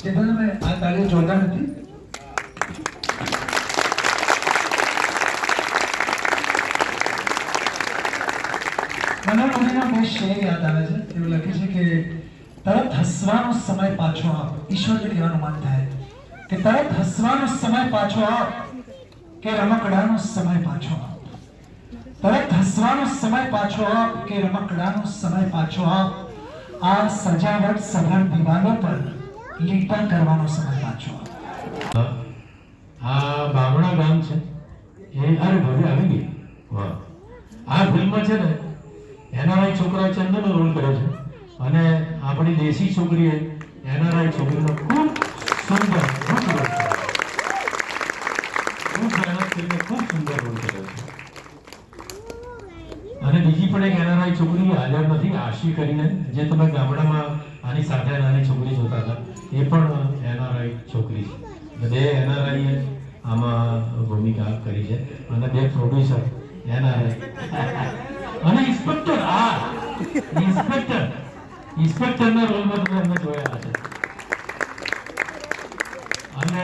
ચેતન મેં આ તાળીઓ જોરદાર હતી. મનોહર મુનિનો બે શેર યાદ આવે છે. એવું લખે છે કે તરત હસવાનો સમય પાછો આવ. ઈશ્વરને કહેવાનું મન થાય કે તરત હસવાનો સમય પાછો આવ કે રમકડાનો સમય પાછો આવ. તરત હસવાનો સમય પાછો આવ કે રમકડાનો સમય પાછો આવ. આ સજાવટ સભર દિવાલો પર લીટા કરવાનો સમય પાછો આવ. આ બામણા ગામ છે એ અરે ભવ્ય આવી ગઈ. વાહ, આ ફિલ્મ છે ને એનઆરઆઈ છોકરા ચંદનનો રોલ કર્યો છે અને આપણી દેશી છોકરીએ એનઆરઆઈ છોકરીનો ખૂબ સુંદર ખૂબ મહેનત કરીને ખૂબ સુંદર રોલ કર્યો છે. અને બીજી પણ એક એનઆરઆઈ છોકરી હાજર નથી, આશી કરીને, જે તમે ગામડામાં આની સાથે નાની છોકરી જોતા હતા, એ પણ એનઆરઆઈ છોકરી છે. બે એનઆરઆઈએ આમાં ભૂમિકા કરી છે અને બે પ્રોડ્યુસર એનઆરઆઈ અને ઇન્સ્પેક્ટર. ઇન્સ્પેક્ટરના રોલમાં તમે એમને જોયા છે. અને